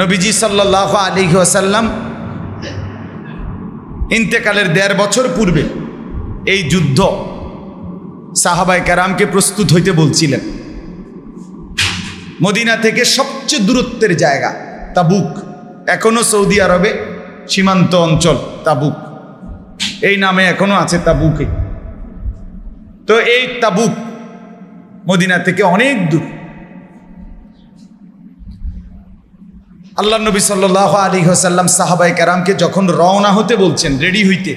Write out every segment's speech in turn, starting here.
নবীজি সাল্লাল্লাহু আলাইহি ওয়াসাল্লাম ইন্তেকালের 1.5 বছর পূর্বে এই যুদ্ধ সাহাবায়ে কেরামকে প্রস্তুত হইতে বলছিলেন। মদিনা থেকে সবচেয়ে দূরত্বের জায়গা তাবুক, এখনো সৌদি আরবে সীমান্ত অঞ্চল তাবুক, এই নামে এখনো আছে তাবুকে। তো এই তাবুক মদিনা থেকে অনেক দূর। আল্লাহ নবী সাল্লাল্লাহু আলাইহি ওয়াসাল্লাম সাহাবায়ে কেরামকে যখন রওনা হতে বলছেন, রেডি হইতে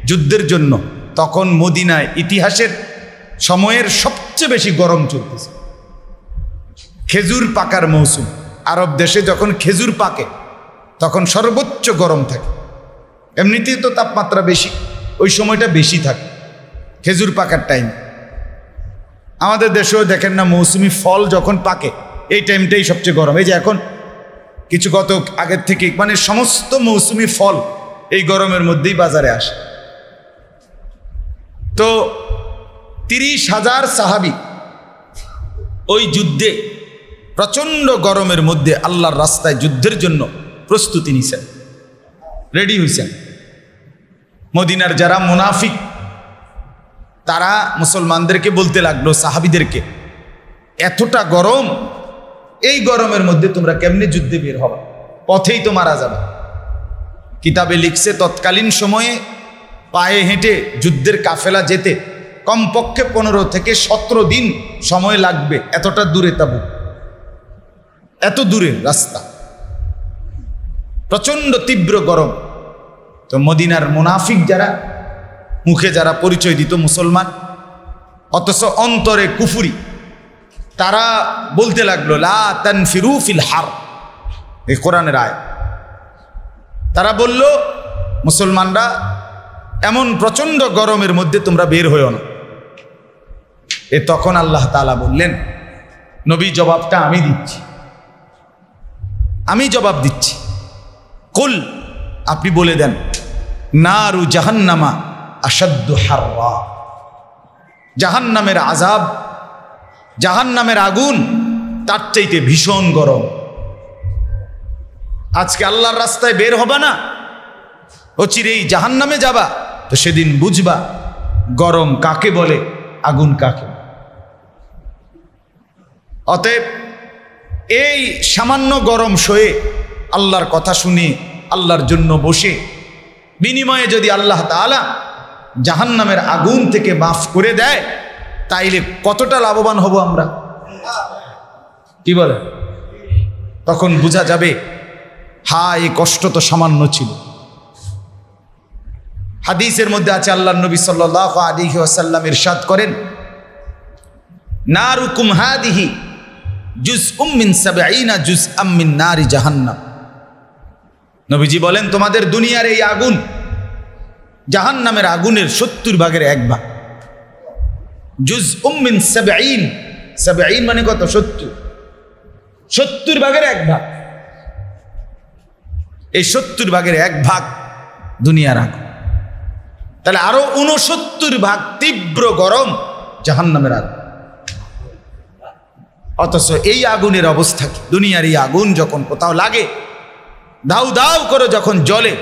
যুদ্ধের জন্য, তখন মদিনায় ইতিহাসের সময়ের সবচেয়ে বেশি গরম চলতেছে। খেজুর পাকার মৌসুম, আরব দেশে যখন খেজুর পাকে তখন সর্বোচ্চ গরম থাকে। এমনিতেই তো তাপমাত্রা বেশি, ওই সময়টা বেশি থাকে খেজুর পাকার টাইম। আমাদের দেশেও দেখেন না, মৌসুমি ফল যখন পাকে এই টাইমটাই সবচেয়ে গরম। এই যে এখন কিছু গত আগের থেকে মানে সমস্ত মৌসুমি ফল এই গরমের মধ্যেই বাজারে আসে। তো 30,000 সাহাবী ওই যুদ্ধে প্রচণ্ড গরমের মধ্যে আল্লাহর রাস্তায় যুদ্ধের জন্য প্রস্তুতি নিছেন, রেডি হয়েছেন। মদিনার যারা মুনাফিক তারা মুসলমানদেরকে বলতে লাগলো, সাহাবীদেরকে, এতটা গরম, এই গরমের মধ্যে তোমরা কেমনে যুদ্ধে বের হবা, পথেই তো মারা যাবে। কিতাবে লিখছে তৎকালীন সময়ে পায়ে হেঁটে যুদ্ধের কাফেলা যেতে কমপক্ষে 15 থেকে 17 দিন সময় লাগবে, এতটা দূরে তাবুক, এত দূরের রাস্তা, প্রচণ্ড তীব্র গরম। তো মদিনার মুনাফিক যারা, মুখে যারা পরিচয় দিত মুসলমান অথচ অন্তরে কুফরি, তারা বলতে লাগলো লা তানফিরু ফিল হার, এই কোরআনের আয়াত। তারা বলল, মুসলমানরা, এমন প্রচণ্ড গরমের মধ্যে তোমরা বের হইও না। তখন আল্লাহ তাআলা বললেন, নবী জবাবটা আমি দিচ্ছি, আমি জবাব দিচ্ছি। কুল, আপনি বলে দেন, নারু জাহান্নামা আশাদ্দু হাররা, জাহান্নামের আযাব, জাহান্নামের আগুন তার চাইতে ভীষণ গরম। আজকে আল্লাহর রাস্তায় বের হবে না, অচিরেই জাহান্নামে যাবা, তো সেদিন বুঝবা গরম কাকে বলে, আগুন কাকে। অতএব এই সামান্য গরম সয়ে আল্লাহর কথা শুনে আল্লাহর জন্য বসে, বিনিময়ে যদি আল্লাহ তাআলা জাহান্নামের আগুন থেকে মাফ করে দেয়, তাইলে কতটা লাভবান হব আমরা, কি বলে? তখন বোঝা যাবে, এই কষ্ট তো সামান্য ছিল। হাদিসের মধ্যে আছে, আল্লাহর নবী সাল্লাল্লাহু আলাইহি ওয়াসাল্লাম ইরশাদ করেন, নারুকুম হাদিহি জুজউম মিন 70 জুজআম মিন নারি জাহান্নাম। নবীজি বলেন, তোমাদের দুনিয়ার এই আগুন জাহান্নামের আগুনের 70 ভাগের 1 ভাগ। জুজউম মিন 70, 70 মানে কত? 70 ভাগের 1 ভাগ। এই 70 ভাগের 1 ভাগ দুনিয়ার আগুন। তাহলে আরো 69 ভাগ তীব্র গরম জাহান্নামের আগুন। অথচ এই আগুনের অবস্থা কি? দুনিয়ার এই আগুন যখন কোথাও লাগে, দাউ দাউ করে যখন জ্বলে,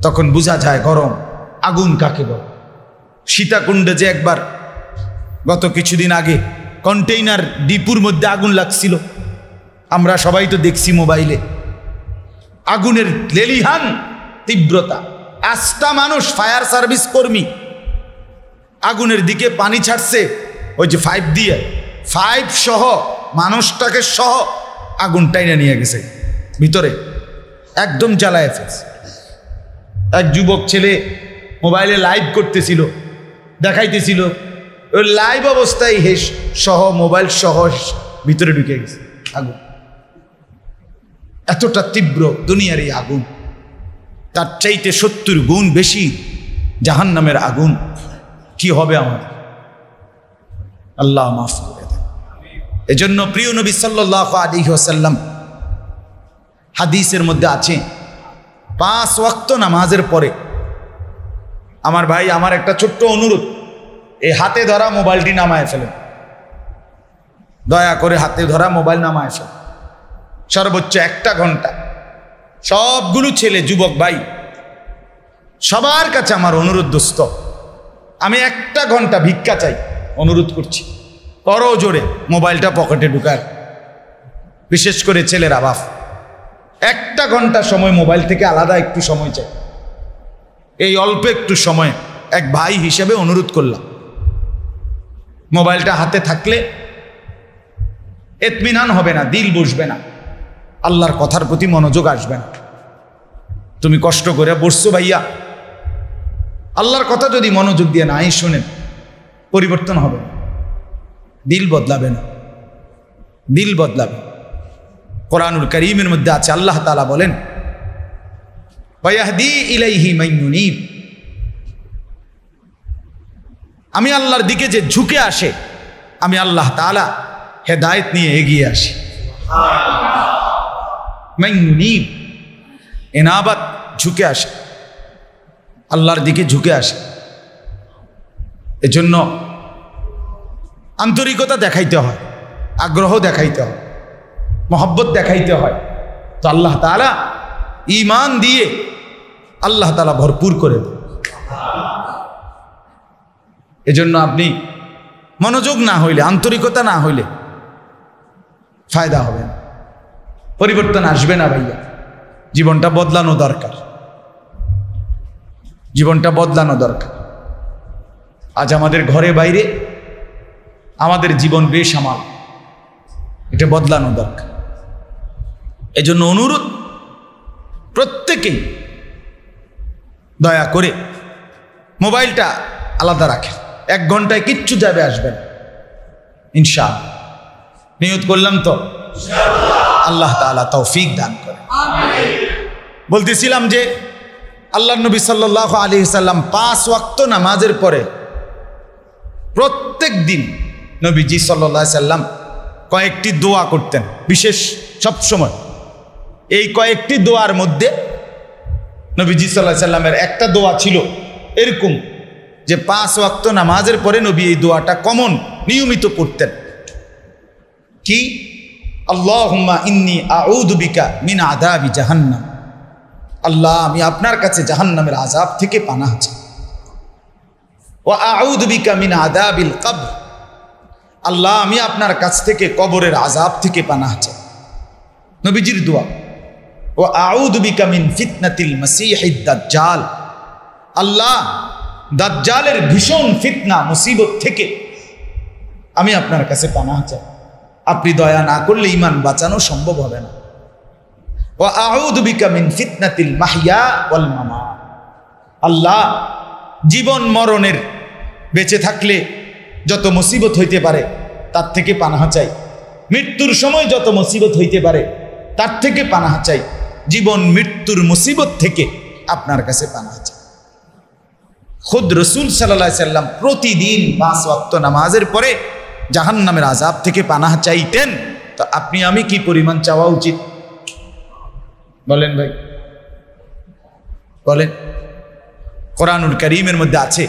তখন বোঝা যায় গরম আগুন কাকে বলে। সীতাকুণ্ডে যে একবার গত কিছুদিন আগে কন্টেইনার ডিপুর মধ্যে আগুন লাগছিল, আমরা সবাই তো দেখছি মোবাইলে, আগুনের লেলিহান তীব্রতা। 8টা মানুষ ফায়ার সার্ভিস কর্মী আগুনের দিকে পানি ছাড়ছে, ওই যে 5 দিয়ে, 5 সহ মানুষটাকে সহ আগুন টাইনা নিয়ে গেছে ভিতরে, একদম জ্বালায় ফেলছে। এক যুবক ছেলে মোবাইলে লাইভ করতেছিল, দেখাইতেছিল, ওই লাইভ অবস্থায় হেস সহ মোবাইল সহ ভিতরে ঢুকে গেছে আগুন। এতটা তীব্র দুনিয়ার এই আগুন, তার চাইতে 70 গুণ বেশি জাহান্নামের আগুন। কি হবে আমাদের? আল্লাহ মাফ করে দেন। এজন্য প্রিয় নবী সাল্লাল্লাহু আলাইহি ওয়াসাল্লাম হাদিসের মধ্যে আছে, 5 ওয়াক্ত নামাজের পরে, আমার ভাই, আমার একটা ছোট্ট অনুরোধ, এই হাতে ধরা মোবাইলটি নামায় ফেলেন, দয়া করে হাতে ধরা মোবাইল নামায় ফেলেন। সর্বোচ্চ 1 ঘন্টা। সবগুলো ছেলে, যুবক ভাই, সবার কাছে আমার অনুরোধ, দোস্ত, আমি 1 ঘন্টা ভিক্ষা চাই, অনুরোধ করছি, করো জোরে, মোবাইলটা পকেটে ঢুকার, বিশেষ করে ছেলেরা বাপ, 1 ঘন্টা সময় মোবাইল থেকে আলাদা একটু সময় চাই। এই অল্প একটু সময় এক ভাই হিসেবে অনুরোধ করলাম। মোবাইলটা হাতে থাকলে ইতমিনান হবে না, দিল বসবে না, আল্লাহর কথার প্রতি মনোযোগ আসবে না। তুমি কষ্ট করে বসছো ভাইয়া, আল্লাহর কথা যদি মনোযোগ দিয়ে নাই শোনেন, পরিবর্তন হবে না, দিল বদলাবে না, দিল বদলাবে। কোরআনুল কারীমের মধ্যে আছে, আল্লাহ তাআলা বলেন, ওয়াহদি ইলাইহি মান ইউনীব, আমি আল্লাহর দিকে যে ঝুঁকে আসে, আমি আল্লাহ তাআলা হেদায়েত নিয়ে এগিয়ে আসি। মান ইউনীব, ইনাবাত, ঝুঁকে আসে, আল্লাহর দিকে ঝুঁকে আসে। এজন্য আন্তরিকতা দেখাইতে হয়, আগ্রহ দেখাইতে হয়, মহব্বত দেখাইতে হয়। তো আল্লাহ তাআলা ঈমান দিয়ে আল্লাহ তাআলা ভরপুর করে দেন। এজন্য আপনি মনোযোগ না হইলে, আন্তরিকতা না হইলে ফায়দা হবে না, পরিবর্তন আসবে না ভাইয়া। জীবনটা বদলানো দরকার, জীবনটা বদলানো দরকার। আজ আমাদের ঘরে বাইরে আমাদের জীবন বেসামাল, এটা বদলানো দরকার। এজন্য অনুরোধ, প্রত্যেকেই দয়া করে মোবাইলটা আলাদা রাখেন। 1 ঘন্টায় কিচ্ছু যাবে আসবে না ইনশাআল্লাহ। নিয়ত করলাম তো, আল্লাহ তাআলা তৌফিক দান করে। বলতেছিলাম যে আল্লাহর নবী সাল্লাল্লাহু আলাইহি সাল্লাম 5 ওয়াক্ত নামাজের পরে প্রত্যেক দিন নবীজি সাল্লাল্লাহু আলাইহি সাল্লাম কয়েকটি দোয়া করতেন, বিশেষ সব সময়। এই কয়েকটি দোয়ার মধ্যে নবীজি সাল্লাল্লাহু আলাইহি সাল্লামের একটা দোয়া ছিল এরকম যে 5 ওয়াক্ত নামাজের পরে নবী এই দোয়াটা কমন নিয়মিত পড়তেন। কি? আল্লাহুম্মা ইন্নী আউযু বিকা মিন আযাবি জাহান্নাম, আল্লাহ আমি আপনার কাছে জাহান্নামের আযাব থেকে পানাহ চাই। ওয়া আউযু বিকা মিন আযাবিল কবর, আল্লাহ আমি আপনার কাছ থেকে কবরের আযাব থেকে পানাহ চাই। নবীজির দোয়া। ওয়া আউযু বিকা মিন ফিতনাতিল মাসীহিদ দাজ্জাল, আল্লাহ দাজ্জালের ভীষণ ফিতনা মুসিবত থেকে আমি আপনার কাছে পানাহ চাই। আপনি দয়া না করলে ঈমান বাঁচানো সম্ভব হবে না। ওয়া আউযু বিকা মিন ফিতনাতিল মাহইয়া ওয়াল মামাত, আল্লাহ জীবন মরণের, বেঁচে থাকলে যত মুসিবত হইতে পারে তার থেকে পানাহ চাই। মৃত্যুর সময় যত মুসিবত হইতে পারে তার থেকে পানাহ চাই। জীবন মৃত্যুর মুসিবত থেকে আপনার কাছে পানাহ চাই। খুদ রাসূল সাল্লাল্লাহু আলাইহি সাল্লাম প্রতিদিন 5 ওয়াক্ত নামাজের পরে জাহান্নামের আযাব থেকে পানাহ চাইতেন। তো আপনি আমি কি পরিমাণ চাওয়া উচিত বলেন ভাই, বলেন। কোরআনুল কারীমের মধ্যে আছে,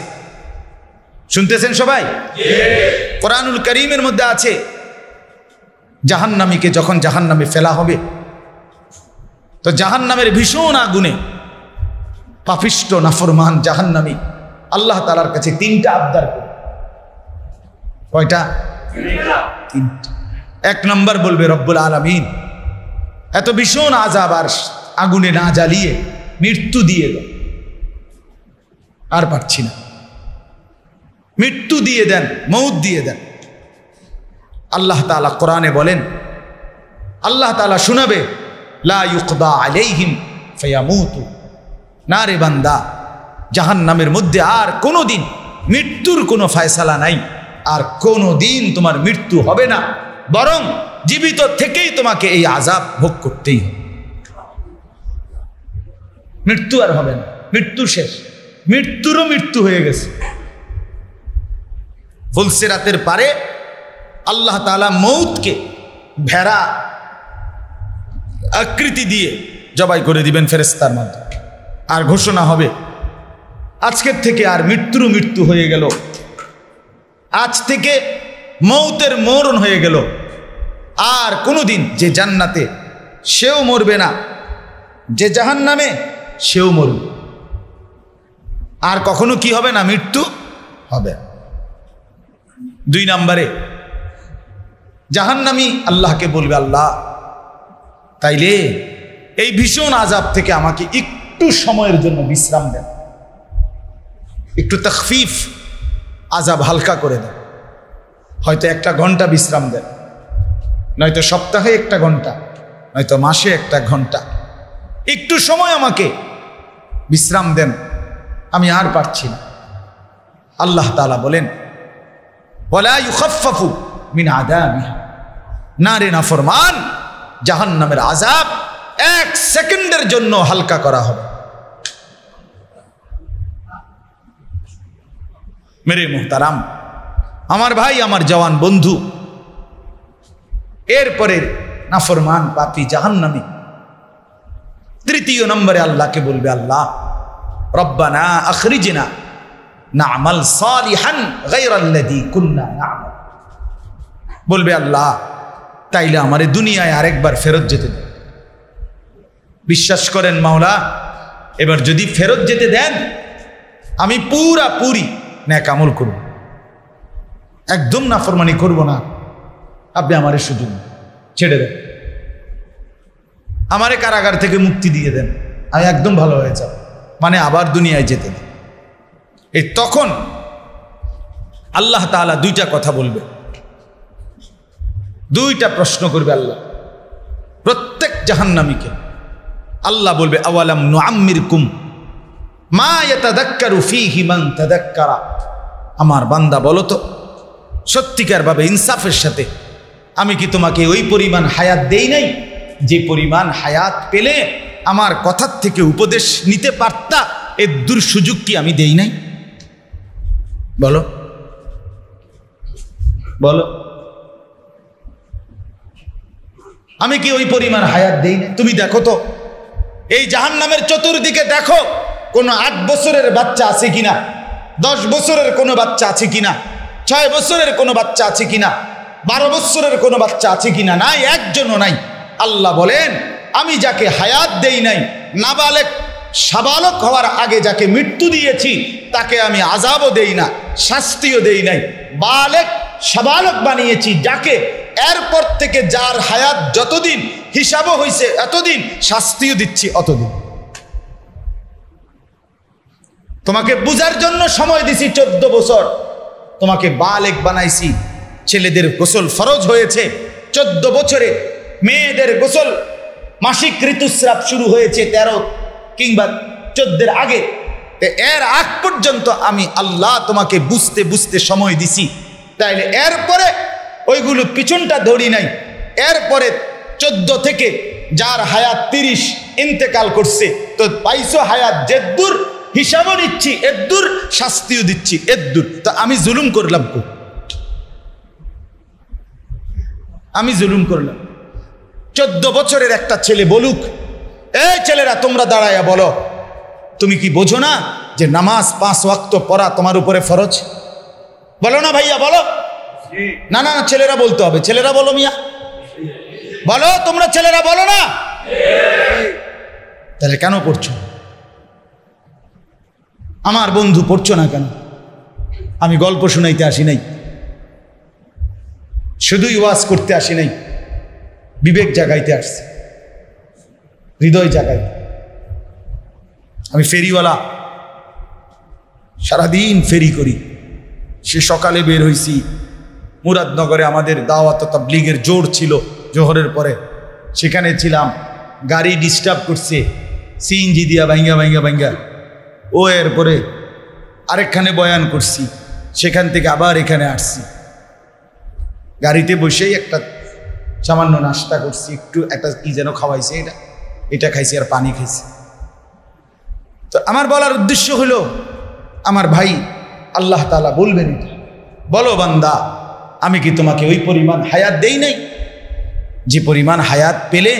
শুনতেছেন সবাই? কোরআনুল কারীমের মধ্যে আছে, জাহান্নামীকে যখন জাহান্নামে ফেলা হবে তো জাহান্নামের ভীষণ আগুনে পাপিষ্ট নাফরমান জাহান্নামী আল্লাহ তাআলার কাছে 3টা আবদার করে। কয়টা? 3টা। 1 নম্বর বলবে, রব্বুল আলামিন এত ভীষণ আযাব আর আগুনে না জ্বালিয়ে মৃত্যু দিয়ে দেন, আর পারছি না, মৃত্যু দিয়ে দেন, মউত দিয়ে দেন। আল্লাহ তাআলা কোরআনে বলেন, আল্লাহ তাআলা শোনাবে, লা ইউকদা আলাইহিম ফায়ামুতু, না রে বান্দা, জাহান্নামের মধ্যে আর কোনোদিন মৃত্যুর কোনো ফয়সালা নাই, আর কোনোদিন তোমার মৃত্যু হবে না, বরং জীবিত থেকেই তোমাকে এই আযাব ভোগ করতেই হবে। মৃত্যু আর হবে না, মৃত্যু শেষ, মৃত্যুরও মৃত্যু হয়ে গেছে। ফুলসিরাতের পারে আল্লাহ তাআলা মউতকে ভেড়া আকৃতি দিয়ে জবাই করে দিবেন ফেরেশতার মাধ্যমে, আর ঘোষণা হবে আজকের থেকে আর মৃত্যুরও মৃত্যু হয়ে গেল, আজ থেকে মউতের মরণ হয়ে গেল। আর কোনোদিন যে জান্নাতে সেও মরবে না, যে জাহান্নামে সেও মরবে। আর কখনো কি হবে না? মৃত্যু হবে। 2 নম্বরে জাহান্নামী আল্লাহকে বলবে, আল্লাহ তাইলে এই ভীষণ আযাব থেকে আমাকে একটু সময়ের জন্য বিশ্রাম দেন, একটু তাখফিফ, আযাব হালকা করে দেন। হয়তো 1 ঘন্টা বিশ্রাম দেন, নয়তো সপ্তাহে 1 ঘন্টা, নয়তো মাসে 1 ঘন্টা, একটু সময় আমাকে বিশ্রাম দেন, আমি আর পারছি না। আল্লাহ তাআলা বলেন, ওয়ালা ইউখাফফাফু মিন আযাবিহা, না রে নাফরমান, জাহান্নামের আযাব 1 সেকেন্ডের জন্য হালকা করা হবে। মেরে মুহতারাম, আমার ভাই, আমার জওয়ান বন্ধু, এরপরে নাফরমান পাপী জাহান্নামী 3 নম্বরে আল্লাহকে বলবে, আল্লাহ রব্বানা আখরিজনা না'মাল সালিহান গায়রাল্লাযী কুননা না'মাল, বলবে আল্লাহ তাইলে আমারে দুনিয়ায় আরেকবার ফেরত যেতে দেন। বিশ্বাস করেন মাওলা, এবার যদি ফেরত যেতে দেন আমি পুরাপুরি নেক আমল করব, একদম নাফরমানি করব না। আপনি আমারে সুযোগ ছেড়ে দেন, আমারে কারাগার থেকে মুক্তি দিয়ে দেন, আমি একদম ভালো হয়ে যাব, মানে আবার দুনিয়ায় যেতে দেন। এই তখন আল্লাহ তাআলা 2টা কথা বলবে, 2টা প্রশ্ন করবে আল্লাহ প্রত্যেক জাহান্নামীকে। আল্লাহ বলবে, আওয়ালাম নুআম্মিরকুম মা ইয়াতাযাক্কারু ফীহি মান তাযাক্কারা, আমার বান্দা বলো তো সত্যিকার ভাবে ইনসাফের সাথে আমি কি তোমাকে ওই পরিমাণ হায়াত দেই নাই যে পরিমাণ হায়াত পেলে আমার কথার থেকে উপদেশ নিতে পারতা? এর দূর সুযোগ কি আমি দেই নাই? বলো বলো, আমি কি ওই পরিমাণ হায়াত দেই না? তুমি দেখো তো এই জাহান্নামের চতুর্দিকে দেখো, কোনো 8 বছরের বাচ্চা আছে কিনা, 10 বছরের কোনো বাচ্চা আছে কিনা, 6 বছরের কোনো বাচ্চা আছে কিনা, 12 বছরের কোনো বাচ্চা আছে কিনা? নাই, একজনও নাই। আল্লাহ বলেন, আমি যাকে হায়াত দেই নাই, নাবালেক সাবালক হওয়ার আগে যাকে মৃত্যু দিয়েছি তাকে আমি আযাবও দেই না, শাস্তিও দেই নাই। বালেক সাবালক বানিয়েছি যাকে, এরপর থেকে যার হায়াত যতদিন হিসাবও হয়েছে এতদিন, শাস্তিও দিচ্ছি অতদিন। তোমাকে বুঝার জন্য সময় দিছি 14 বছর, তোমাকে বালেক বানাইছি। ছেলেদের গোসল ফরজ হয়েছে 14 বছরে, মেয়েদের গোসল মাসিক ঋতুস্রাব শুরু হয়েছে 13 কিংবা 14 আগে। এর আগ পর্যন্ত আমি আল্লাহ তোমাকে বুঝতে বুঝতে সময় দিছি, তাইলে এরপরে ওইগুলো পিছনটা ধরি নাই। এরপরে 14 থেকে যার হায়াত 30 ইন্তেকাল করছে, তো পাইছো হায়াত যেদ্দুর, হিসাবও নিচ্ছি এদ্দুর, শাস্তিও দিচ্ছি এদ্দুর। তা আমি জুলুম করলাম কো? আমি জুলুম করলাম? 14 বছরের একটা ছেলে বলুক, এই ছেলেরা তোমরা দাঁড়ায়া বলো, তুমি কি বোঝো না যে নামাজ 5 ওয়াক্ত পড়া তোমার উপরে ফরজ? বলো না ভাইয়া, বলো। না না, ছেলেরা বলতে হবে। ছেলেরা বলো মিয়া, বলো, তোমরা ছেলেরা বলো না। তাহলে কেন পড়ছো? আমার বন্ধু পড়ছো না কেন? আমি গল্প শুনাইতে আসি নাই, শুধুই ওয়াজ করতে আসি নাই, বিবেক জাগাইতে আসছি, হৃদয় জাগাইতে। আমি ফেরিওয়ালা, সারাদিন ফেরি করি। সে সকালে বের হইছি, মুরাদনগরে আমাদের দাওয়াত তাবলীগের জোর ছিল জোহরের পরে, সেখানে ছিলাম। গাড়ি ডিস্টার্ব করছে, সিএনজি দিয়া ভাঙ্গা ভাঙ্গা ভাঙ্গা। ও এরপরে আরেকখানে বয়ান করছি, সেখান থেকে আবার এখানে আসছি। গাড়িতে বসেই একটা সামান্য নাস্তা করছি, একটু একটা কি যেন খাওয়াইছে, এটা খাইছি আর পানি খাইছি। তো আমার বলার উদ্দেশ্য হলো, আমার ভাই, আল্লাহ তাআলা বলবেন, বলো বান্দা, আমি কি তোমাকে ওই পরিমাণ হায়াত দেই নাই যে পরিমাণ হায়াত পেলে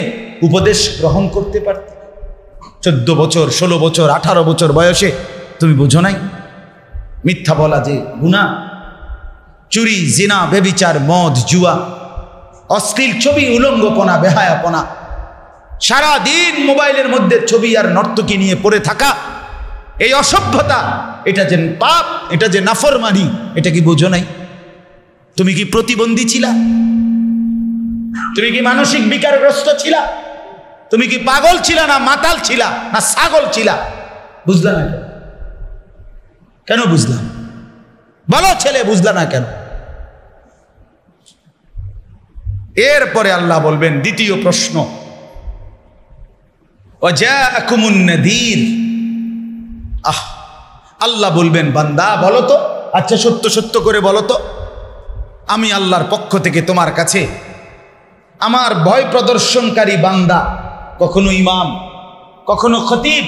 উপদেশ গ্রহণ করতে পারতে? 14 বছর, 16 বছর, 18 বছর বয়সে তুমি বুঝো নাই মিথ্যা বলা যে গুনাহ, চুরি, জিনা, ব্যভিচার, মদ, জুয়া, অশ্লীল ছবি, উলঙ্গপনা, বেহায়াপনা, সারা দিন মোবাইলের মধ্যে ছবি আর নর্তকী নিয়ে পড়ে থাকা, এই অসভ্যতা, এটা যে পাপ, এটা যে নাফরমানি, এটা কি বোঝো নাই? তুমি কি প্রতিবন্ধী ছিলা? তুমি কি মানসিক বিকারগ্রস্ত ছিলা? তুমি কি পাগল ছিলা, না মাতাল ছিলা, না ছাগল ছিলা? বুঝলা না কেন? বুঝলাম বলো ছেলে, বুঝলা না কেন? এরপরে আল্লাহ বলবেন দ্বিতীয় প্রশ্ন, ওয়াজাআকুমুন নাযীর। আল্লাহ বলবেন বান্দা বলো তো, আচ্ছা সত্য সত্য করে বলো তো, আমি আল্লাহর পক্ষ থেকে তোমার কাছে আমার ভয় প্রদর্শনকারী বান্দা, কখনো ইমাম, কখনো খতিব,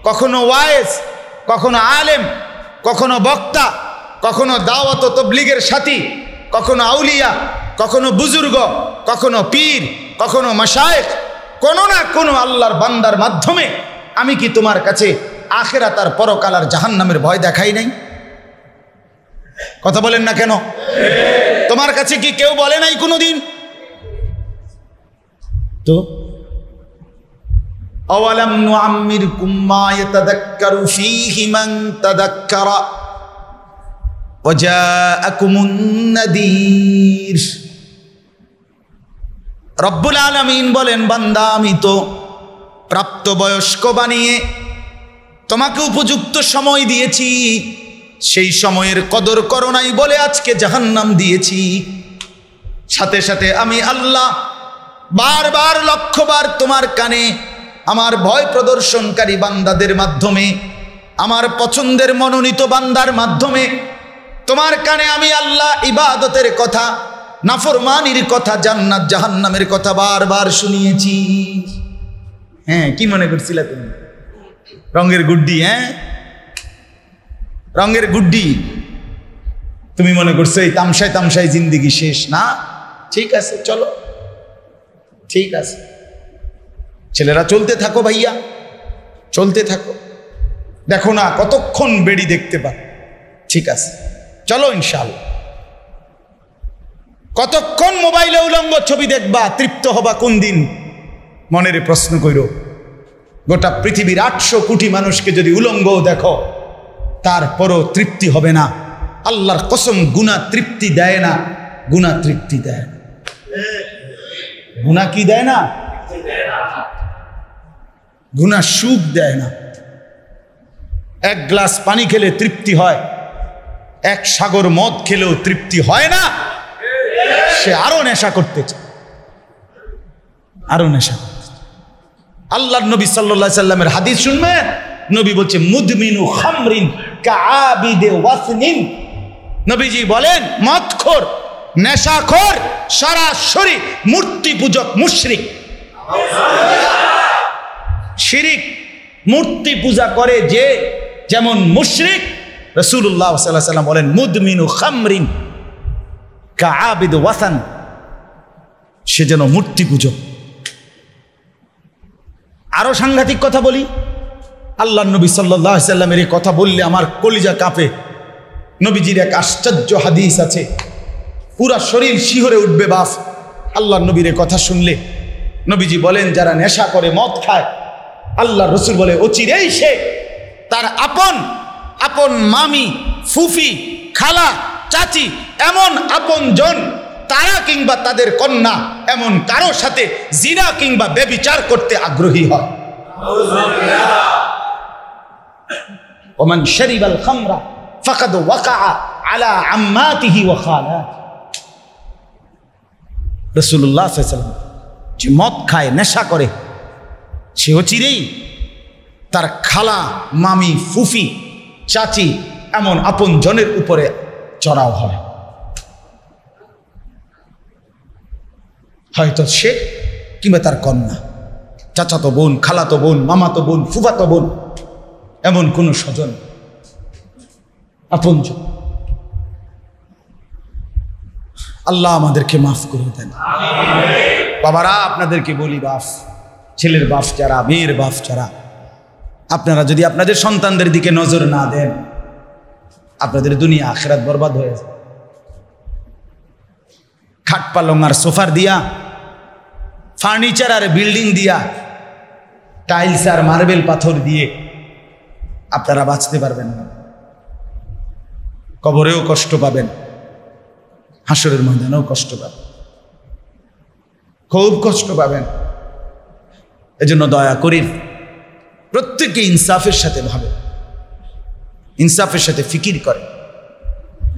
কখনো ওয়াইজ, কখনো আলেম, কখনো বক্তা, কখনো দাওয়াত ও তাবলীগের সাথী, কখনো আউলিয়া, কখনো বুজুর্গ, কখনো পীর, কখনো মাশায়েখ, কোনো না কোনো আল্লাহর বান্দার মাধ্যমে আমি কি তোমার কাছে আখিরাত আর পরকাল আর জাহান্নামের ভয় দেখাই নাই? কথা বলেন না কেন? তোমার কাছে কি কেউ বলে নাই কোনোদিন? তো আওয়ালাম নুআম্মিরকুম মা ইয়াতাযাক্কারু ফীহি মান তাযাক্কারা ওয়াজাআকুমুন নাযীর। রব্বুল আলামিন বলেন বান্দা আমি তো প্রাপ্তবয়স্ক বানিয়ে তোমাকে উপযুক্ত সময় দিয়েছি, সেই সময়ের কদর করো নাই বলে আজকে জাহান্নাম দিয়েছি। সাথে সাথে আমি আল্লাহ বারবার লক্ষবার তোমার কানে আমার ভয় প্রদর্শনকারী বান্দাদের মাধ্যমে, আমার পছন্দের মনোনীত বান্দার মাধ্যমে তোমার কানে আমি আল্লাহ ইবাদতের কথা, নাফরমানির কথা, জান্নাত জাহান্নামের কথা বারবার শুনিয়েছি। হ্যাঁ, কি মনে করছিলে তুমি? রঙের গুড্ডি? হ্যাঁ, রঙের গুড্ডি। তুমি মনে করছো এই তামসায় তামসায় জিন্দিগি শেষ না? ঠিক আছে, চলো, ঠিক আছে, ছেলেরা চলতে থাকো ভাইয়া, চলতে থাকো, দেখো না কতক্ষণ বেড়ি দেখতে পা। ঠিক আছে, চলো ইনশাআল্লাহ। কতক্ষণ মোবাইলে উলঙ্গ ছবি দেখবা, তৃপ্ত হবা কোন দিন? মনের প্রশ্ন কইরো। গোটা পৃথিবীর 800 কোটি মানুষকে যদি উলঙ্গ দেখো, তারপরও তৃপ্তি হবে না। আল্লাহর কসম, গুনাহ তৃপ্তি দেয় না, গুনাহ তৃপ্তি দেয় না। গুনাহ কি দেয় না? গুনাহ সুখ দেয় না। এক গ্লাস পানি খেলে তৃপ্তি হয়, এক সাগর মদ খেলেও তৃপ্তি হয় না। সে আরো নেশা করতে চায়, আরো নেশা। আল্লাহর নবী সাল্লাল্লাহু আলাইহি সাল্লামের হাদিস শুনবেন, নবী বলছে মুদমিনু খামরিন কাআবিদে ওয়াসনিন। নবীজি বলেন মদখোর, নেশাখোর সরাসরি মূর্তি পূজক মুশরিক। শিরিক, মূর্তি পূজা করে যে যেমন মুশরিক, রাসূলুল্লাহ সাল্লাল্লাহু আলাইহি সাল্লাম বলেন মুদমিনু খামরিন কাআবিদ ওয়াসান, সে যেন মূর্তি পূজক। আরো সাংঘাতিক কথা বলি, আল্লাহর নবী সাল্লাল্লাহু আলাইহি সাল্লামের এই কথা বললে আমার কলিজা কাঁপে। নবীজির এক আশ্চর্য হাদিস আছে, পুরা শরীর শিহরে উঠবে বাপ আল্লাহর নবীর কথা শুনলে। নবীজি বলেন যারা নেশা করে, মদ খায়, আল্লাহর রাসূল বলে অচিরেই সে তার আপন আপন মামি, ফুফি, খালা, চাচি, এমন আপন জন, তারা কিংবা তাদের কন্যা এমন কারো সাথে জিনা কিংবা ব্যভিচার করতে আগ্রহী হয়। ওমান শারিবাল খামরা ফাকাদ ওয়াকা আলা আম্মাতিহি ওয়া খালাত। রাসূলুল্লাহ সাল্লাল্লাহু আলাইহি ওয়াসাল্লাম যে মদ খায়, নেশা করে, সে অচিরেই তার খালা, মামি, ফুফি, চাচি এমন আপন জনের উপরে চড়াও হয়। হয়তো সে কিংবা তার কন্যা, চাচাতো বোন, খালাতো বোন, মামাতো বোন, ফুফাতো বোন, এমন কোন স্বজন, আপনজন। আল্লাহ আমাদেরকে মাফ করে দেন। বাবারা, আপনাদেরকে বলি, বাপ, ছেলের বাপ যারা, মেয়ের বাপ যারা, আপনারা যদি আপনাদের সন্তানদের দিকে নজর না দেন, আপনাদের দুনিয়া আখিরাত বরবাদ হয়ে যায়। খাট পালং আর সোফার দিয়া ফার্নিচার আর বিল্ডিং দিয়া, টাইলস আর মার্বেল পাথর দিয়ে আপনারা বাঁচতে পারবেন না। কবরেও কষ্ট পাবেন, হাসরের ময়দানেও কষ্ট পাবেন, খুব কষ্ট পাবেন। এজন্য দয়া করি প্রত্যেকে ইনসাফের সাথে ভাবে, ইনসাফের সাথে ফিকির করে।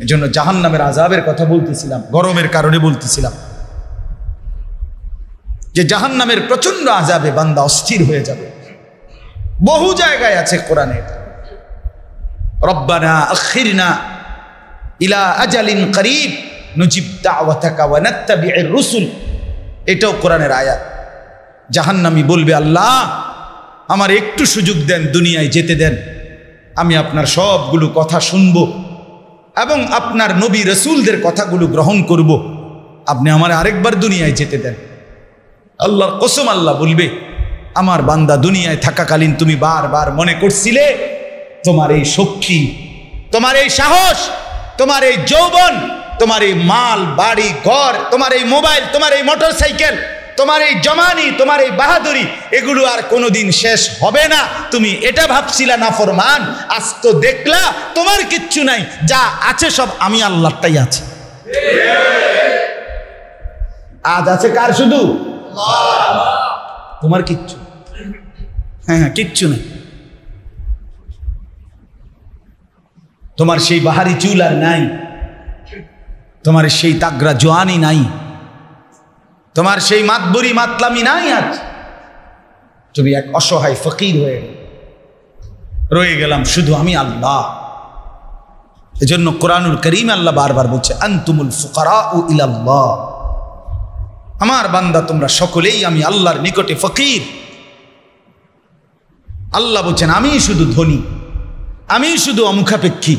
এজন্য জাহান্নামের আযাবের কথা বলতেছিলাম, গরমের কারণে বলতেছিলাম যে জাহান্নামের প্রচন্ড আযাবে বান্দা অস্থির হয়ে যাবে। বহু জায়গায় আছে কোরআনে, রব্বানা আখিরনা ইলা আজালিন করিব নুজিব দাওয়াতাকা ওয়া নাত্তাবিউর রুসুল, এটাও কোরআনের আয়াত। জাহান্নামী বলবে, আল্লাহ আমার একটু সুযোগ দেন, দুনিয়ায় যেতে দেন, আমি আপনার সবগুলো কথা শুনব এবং আপনার নবী রসুলদের কথাগুলো গ্রহণ করব, আপনি আমার আরেকবার দুনিয়ায় যেতে দেন। আল্লাহর কসম, আল্লাহ বলবে, আমার বান্দা দুনিয়ায় থাকাকালীন তুমি বারবার মনে করছিলে তোমার এই শক্তি, তোমার এই সাহস, তোমার এই যৌবন, তোমার এই মাল বাড়ি ঘর, তোমার এই মোবাইল, তোমার এই মোটর সাইকেল, তোমার এই জমানি, তোমার এই বাহাদুরি, এগুলো আর কোনোদিন শেষ হবে না। তুমি এটা ভাবছিলা নাফরমান, আজ তো দেখলা তোমার কিচ্ছু নাই, যা আছে সব আমি আল্লাহটাই আছে। আজ আছে কার? শুধু তোমার কিচ্ছু, হ্যাঁ কিচ্ছু নাই। তোমার সেই বাহারি চুল আর নাই, তোমার সেই তাগরা জোয়ানি নাই, তোমার সেই মাতবরি মাতলামি নাই। আজ তুমি এক অসহায় ফকির হয়ে রয়ে গেলাম, শুধু আমি আল্লাহ। এজন্য কোরআনুল কারীমে আল্লাহ বারবার বলছে, আনতুমুল ফুকারাউ ইলাল্লাহ, আমার বান্দা তোমরা সকলেই আমি আল্লাহর নিকটে ফকির। আল্লাহ বলছেন, আমি শুধু ধনী, আমি শুধু অমুখাপেক্ষী,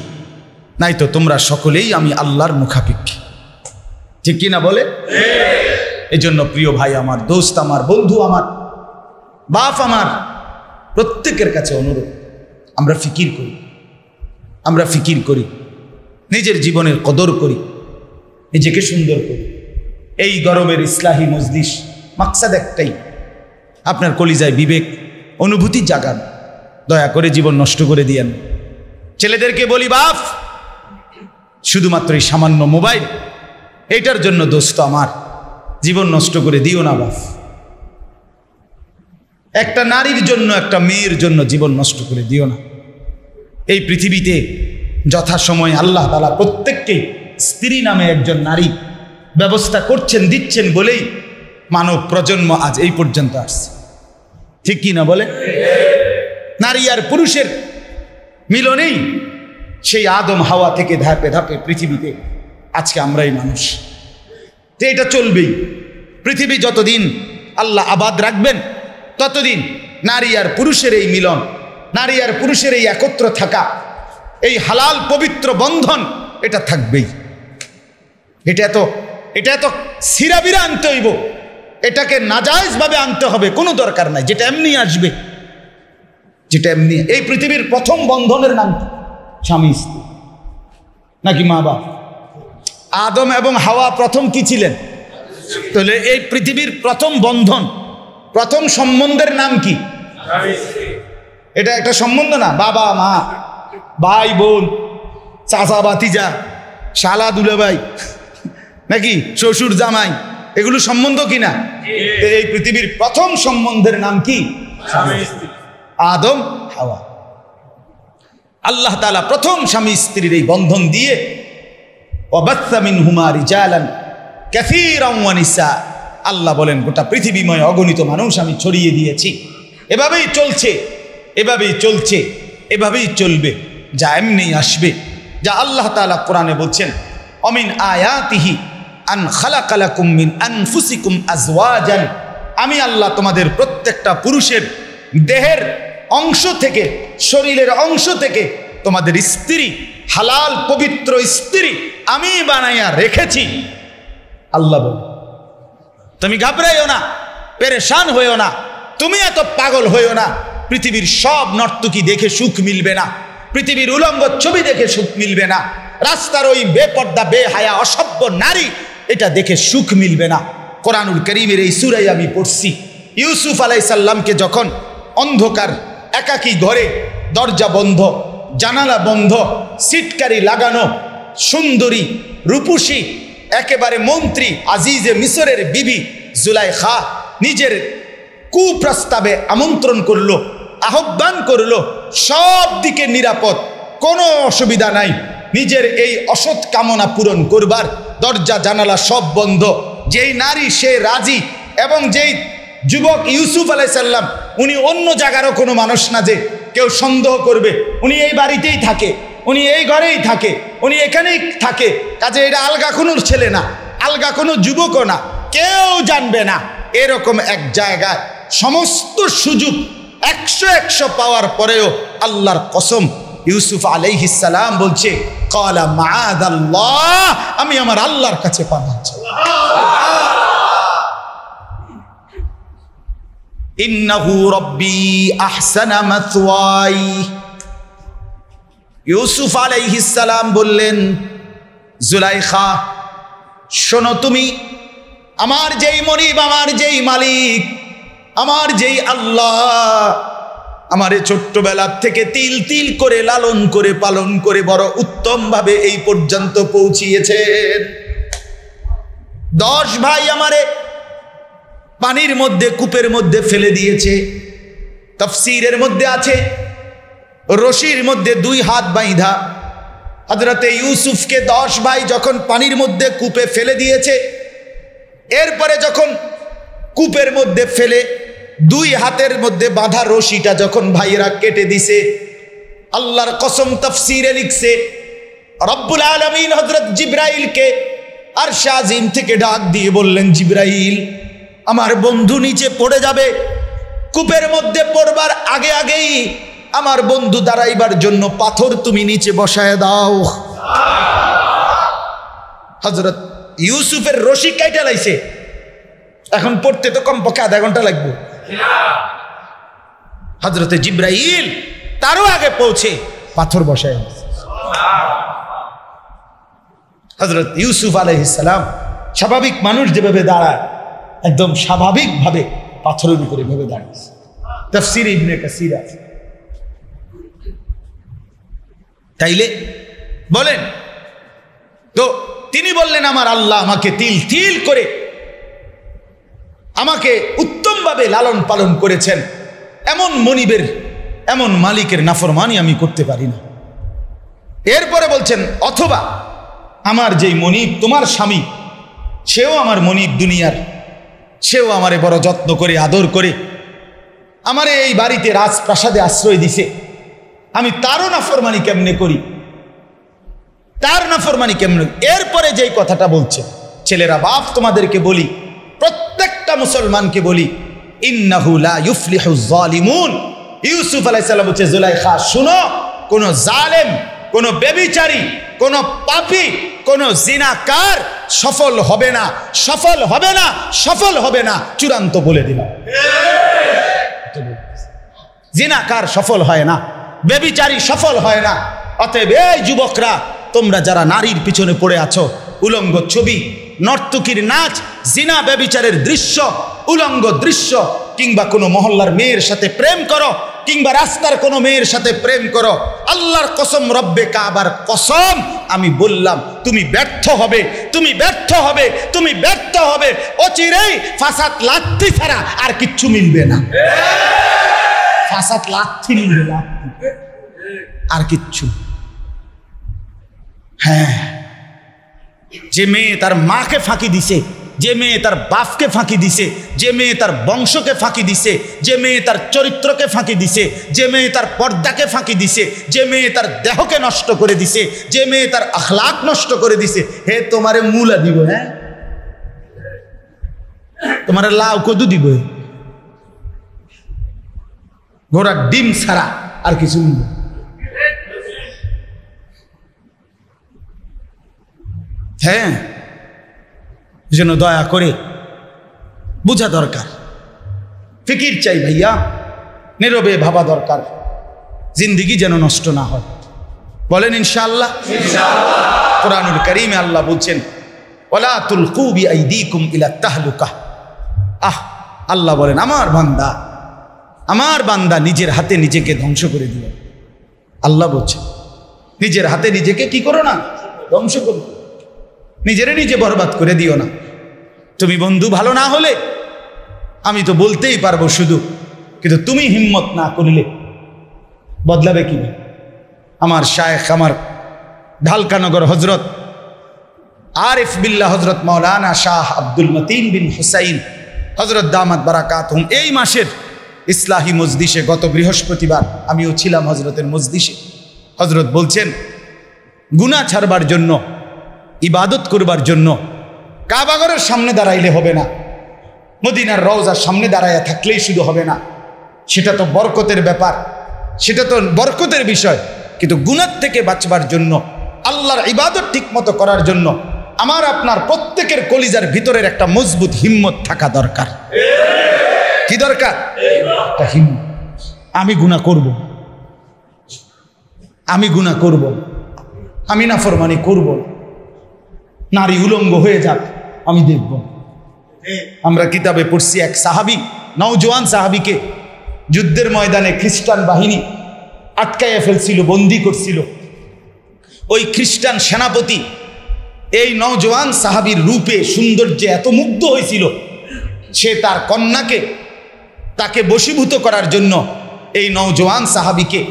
নাই তো তোমরা সকলেই আমি আল্লাহর মুখাপেক্ষী। ঠিক কিনা বলে? এজন্য প্রিয় ভাই আমার, দোস্ত আমার, বন্ধু আমার, বাপ আমার, প্রত্যেকের কাছে অনুরোধ, আমরা ফিকির করি, আমরা ফিকির করি, নিজের জীবনের কদর করি, নিজেকে সুন্দর করি। এই গরমের ইসলাহি মজলিস মাকসাদ একটাই, আপনার কলিজায় বিবেক অনুভূতি জাগান। দয়া করে জীবন নষ্ট করে দিয়েন। ছেলেদেরকে বলি, বাপ শুধুমাত্র এই সামান্য মোবাইল, এইটার জন্য দোস্ত আমার জীবন নষ্ট করে দিও না বাপ। একটা নারীর জন্য, একটা মেয়ের জন্য জীবন নষ্ট করে দিও না। এই পৃথিবীতে যথাসময়ে আল্লাহ তাআলা প্রত্যেককেই স্ত্রী নামে একজন নারী ব্যবস্থা করছেন, দিচ্ছেন বলেই মানব প্রজন্ম আজ এই পর্যন্ত আসছে। ঠিক কি না বলে? নারী আর পুরুষের মিলনেই সেই আদম হাওয়া থেকে ধাপে ধাপে পৃথিবীতে আজকে আমরাই মানুষ। তো এটা চলবেই। পৃথিবী যতদিন আল্লাহ আবাদ রাখবেন, ততদিন নারী আর পুরুষের এই মিলন, নারী আর পুরুষের এই একত্র থাকা, এই হালাল পবিত্র বন্ধন, এটা থাকবেই। এটা এত সিরাবিরা আনতে হইব, এটাকে নাজায়েজভাবে আনতে হবে, কোনো দরকার নাই। যেটা এমনি আসবে, যেটা এমনি। এই পৃথিবীর প্রথম বন্ধনের নাম স্বামী স্ত্রী নাকি মা বাপ? আদম এবং হাওয়া প্রথম কি ছিলেন? তাহলে এই পৃথিবীর প্রথম বন্ধন, প্রথম সম্বন্ধের নাম কি? এটা একটা সম্বন্ধ না? বাবা মা, ভাই বোন, চাচা ভাতিজা, শালা দুলাভাই, নাকি শ্বশুর জামাই, এগুলো সম্বন্ধ কিনা? এই পৃথিবীর প্রথম সম্বন্ধের নাম কি? আদম হাওয়া। আল্লাহ তাআলা প্রথম স্বামী স্ত্রীর এই বন্ধন দিয়ে ওয়াবাসসা মিনহুমা রিজালান কাসীরান ওয়া নিসা, আল্লাহ বলেন গোটা পৃথিবীময় অগণিত মানুষ আমি ছড়িয়ে দিয়েছি। এভাবেই চলছে, এভাবেই চলছে, এভাবেই চলবে, যা এমনি আসবে। যা আল্লাহ তাআলা কোরআনে বলছেন, অমিন আয়াতিহি আন খালাকা লাকুম মিন আনফুসিকুম আজওয়াজান, আমি আল্লাহ তোমাদের প্রত্যেকটা পুরুষের দেহের অংশ থেকে, শরীরের অংশ থেকে তোমাদের স্ত্রী, হালাল পবিত্র স্ত্রী আমি বানাইয়া রেখেছি। আল্লাহ বল, তুমি ঘাবড়াইও না, পেরেশান হইও না, তুমি এত পাগল হইও না। পৃথিবীর সব নর্তকী দেখে সুখ মিলবে না, পৃথিবীর উলঙ্গ ছবি দেখে সুখ মিলবে না, রাস্তার ওই বেপর্দা বেহায়া অসভ্য নারী এটা দেখে সুখ মিলবে না। কোরআনুল কারীমের এই সূরায় আমি পড়ছি, ইউসুফ আলাইহিস সালামকে যখন অন্ধকার একাকী ঘরে, দরজা বন্ধ, জানালা বন্ধ, সিটকারি লাগানো, সুন্দরী রূপসী একেবারে মন্ত্রী আজিজে মিসরের বিবি জুলাইখা নিজের কুপ্রস্তাবে আমন্ত্রণ করলো, আহ্বান করলো, সব দিকে নিরাপদ, কোনো অসুবিধা নাই, নিজের এই অসৎ কামনা পূরণ করবার, দরজা জানালা সব বন্ধ। যেই নারী সে রাজি, এবং যেই যুবক ইউসুফ আলাইহিস সালাম উনি অন্য জায়গারও কোনো মানুষ না যে কেউ সন্দেহ করবে, উনি এই বাড়িতেই থাকে, উনি এই ঘরেই থাকে, উনি এখানেই থাকে, কাজে এটা আলগা কোনো ছেলে না, আলগা কোনো যুবকও না, কেউ জানবে না। এরকম এক জায়গায় সমস্ত সুযোগ 100 পাওয়ার পরেও আল্লাহর কসম ইউসুফ আলাইহিস সালাম বলছে, ক্বালা মাআযাল্লাহ, আমি আমার আল্লাহর কাছে পানাহ চাই, ইন্নাহু রাব্বি আহসানা মাসওয়াই। ইউসুফ আলাইহিস সালাম বললেন, জুলাইখা শোনো, তুমি আমার যেই মনিব, আমার যেই মালিক, আমার যেই আল্লাহ আমারে ছোট্টবেলা থেকে তিল তিল করে লালন করে পালন করে বড় উত্তম ভাবে এই পর্যন্ত পৌঁছিয়েছেন। 10 ভাই আমারে পানির মধ্যে, কূপের মধ্যে ফেলে দিয়েছে। তাফসীরের মধ্যে আছে রশির মধ্যে 2 হাত বাইন্ধা হযরতে ইউসুফকে 10 ভাই যখন পানির মধ্যে কূপে ফেলে দিয়েছে, এরপরে যখন কূপের মধ্যে ফেলে 2 হাতের মধ্যে বাঁধা রশিটা যখন ভাইয়েরা কেটে দিছে, আল্লাহর কসম তাফসীরে লিখছে রব্বুল আলামিন হযরত জিবরাইলকে আরশে আজিম থেকে ডাক দিয়ে বললেন, জিবরাইল, আমার বন্ধু নিচে পড়ে যাবে, কূপের মধ্যে পড়বার আগে আগেই আমার বন্ধু দাঁড়াইবার জন্য পাথর তুমি নিচে বসায় দাও। হযরত ইউসুফের রশি কাইটা লাইছে, এখন পড়তে তো কমপক্ষে আধা ঘন্টা লাগবে। হযরতে জিবরাইল তারও আগে পৌঁছে পাথর বসায়। হযরত ইউসুফ আলাইহিস সালাম স্বাভাবিক মানুষ যেভাবে দাঁড়ায়, একদম স্বাভাবিকভাবে পাথরের উপরে ভেবে দাঁড়িয়েছে। তাফসীর ইবনে কাসীর আছে। তাইলে বলেন তো, তিনি বললেন আমার আল্লাহ আমাকে তিল তিল করে আমাকে উত্তমভাবে লালন পালন করেছেন, এমন মনিবের, এমন মালিকের নাফরমানি আমি করতে পারি না। এরপরে বলছেন, অথবা আমার যেই মনিব তোমার স্বামী, সেও আমার মনিব দুনিয়ার, সেও আমারে বড় যত্ন করে আদর করে আমারে এই বাড়িতে রাজপ্রাসাদে আশ্রয় দিছে, আমি তারও নাফরমানি কেমনে করি, তার নাফরমানি কেমনে। এরপরে যেই কথাটা বলছে, ছেলেরা বাপ তোমাদেরকে বলি, প্রত্যেকটা মুসলমানকে বলি, ইন্নাহু লা ইউফলিহুজ জালিমুন। ইউসুফ আলাইহিস সালাম বলছে, জুলাইখা শুনো, কোন জালেম, কোন ব্যভিচারী, কোন পাপী, কোন জিনাকার সফল হবে না, সফল হবে না, সফল হবে না, চূড়ান্ত বলে দিলাম। জিনাকার সফল হয় না, ব্যভিচারী সফল হয় না। অতএব এই যুবকরা, তোমরা যারা নারীর পিছনে পড়ে আছো, উলঙ্গ ছবি, নর্তকীর নাচ, জিনা ব্যভিচারের দৃশ্য, উলঙ্গ দৃশ্য, কিংবা কোনো মহল্লার মেয়ের সাথে প্রেম করো, কিংবা রাস্তার কোনো মেয়ের সাথে প্রেম করো, আল্লাহর কসম, রব্বে কাবার কসম, আমি বললাম তুমি ব্যর্থ হবে, তুমি ব্যর্থ হবে, তুমি ব্যর্থ হবে। অচিরেই ফাসাদ লাথি ছাড়া আর কিচ্ছু মিলবে না। ফাসাদ লাথি মিলবে না, আর কিচ্ছু। হ্যাঁ, যে মেয়ে তার মাকে ফাঁকি দিছে, যে মেয়ে তার বাপকে ফাঁকি দিছে, যে মেয়ে তার বংশকে ফাঁকি দিছে, যে মেয়ে তার চরিত্রকে ফাঁকি দিছে, যে মেয়ে তার পর্দাকে ফাঁকি দিছে, যে মেয়ে তার দেহকে নষ্ট করে দিছে, যে মেয়ে তার আখলাক নষ্ট করে দিছে, হে তোমারে মূলা দিব, হ্যাঁ তোমারে লাউ কদু দিব, ঘোড়ার ডিম ছাড়া আর কিছু নেই। হ্যাঁ, যেন দয়া করে বোঝা দরকার, ফিকির চাই ভাইয়া, নীরবে ভাবা দরকার, জিন্দিগি যেন নষ্ট না হয়। বলেন ইনশাআল্লাহ। কোরআনুল কারীমে আল্লাহ বলছেন, ওয়ালা তুলকু বিআইদিকুম ইলা তাহলুকা। আল্লাহ বলেন আমার বান্দা নিজের হাতে নিজেকে ধ্বংস করে দিল। আল্লাহ বলছে নিজের হাতে নিজেকে কি করো না, ধ্বংস করো, নিজেরে নিজে বরবাদ করে দিও না। তুমি বন্ধু ভালো না হলে আমি তো বলতেই পারবো শুধু, কিন্তু তুমি হিম্মত না করলে বদলাবে কি? আমার শায়েখ, আমার ঢালকানগর হজরত আরিফ বিল্লাহ হজরত মাওলানা শাহ আব্দুল মতিন বিন হুসাইন হজরত দামাত বারাকাতুহুম এই মাসের ইসলাহি মজলিসে গত বৃহস্পতিবার আমিও ছিলাম হজরতের মজলিসে। হজরত বলছেন গুনাহ ছাড়বার জন্য, ইবাদত করবার জন্য কাবাগরের সামনে দাঁড়াইলে হবে না, মদিনার রওজার সামনে দাঁড়াইয়া থাকলেই শুধু হবে না, সেটা তো বরকতের ব্যাপার, সেটা তো বরকতের বিষয়, কিন্তু গুনাহ থেকে বাঁচবার জন্য, আল্লাহর ইবাদত ঠিক মতো করার জন্য আমার আপনার প্রত্যেকের কলিজার ভিতরের একটা মজবুত হিম্মত থাকা দরকার। কি দরকার? একটা হিম্মত। আমি গুনাহ করব, আমি নাফরমানি করব, নারী উলঙ্গ হয়ে যাক আমি দেখব। আমরা কিতাবে পড়ছি এক সাহাবী, নওজোয়ান সাহাবীকে যুদ্ধের ময়দানে খ্রিস্টান বাহিনী আটকাইয়া ফেলছিল, বন্দী করছিল। ওই খ্রিস্টান সেনাপতি এই নওজোয়ান সাহাবীর রূপে সৌন্দর্যে এত মুগ্ধ হয়েছিল, সে তার কন্যাকে তাকে বশীভূত করার জন্য এই নওজোয়ান সাহাবীকে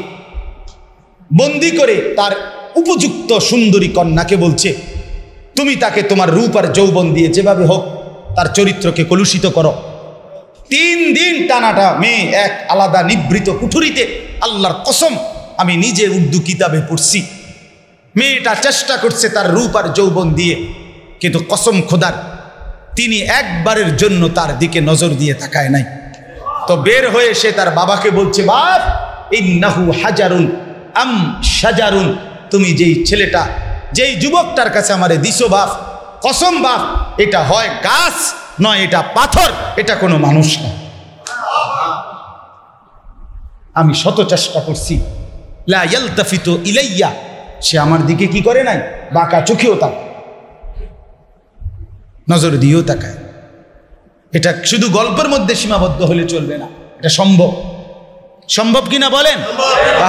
বন্দী করে তার উপযুক্ত সুন্দরী কন্যাকে বলছে, তুমি তাকে তোমার রূপ আর যৌবন দিয়ে যেভাবে হোক তার চরিত্রকে কলুষিত করো। 3 দিন টানাটা মেয়ে এক আলাদা নিভৃত কুঠুরিতে, আল্লাহর কসম আমি নিজে উর্দু কিতাবে পড়ছি, মেয়েটা চেষ্টা করছে তার রূপ আর যৌবন দিয়ে, কিন্তু কসম খোদার তিনি একবারের জন্য তার দিকে নজর দিয়ে তাকায় নাই। তো বের হয়ে সে তার বাবাকে বলছে, বাপ ইন্নাহু হাজারুন আম শাজারুন, তুমি যেই ছেলেটা যেই যুবকটার কাছে আমারে দিছো বাপ, কসম বাপ এটা হয় গাছ নয় এটা পাথর, এটা কোনো মানুষ না। আমি শত চেষ্টা করছি, লা ইয়ালতাফিতু ইলাইয়া, সে আমার দিকে কি করে নাই, বাঁকা চোখেও তাকায়, নজর দিয়েও তাকায়। এটা শুধু গল্পের মধ্যে সীমাবদ্ধ হলে চলবে না, এটা সম্ভব কিনা বলেন?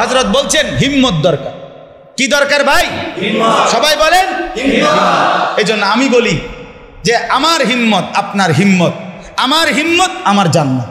হযরত বলছেন হিম্মত দরকার। কি দরকার ভাই? সবাই বলেন এই জন্য আমি বলি যে আমার হিম্মত আপনার হিম্মত, আমার হিম্মত আমার জান্নাত।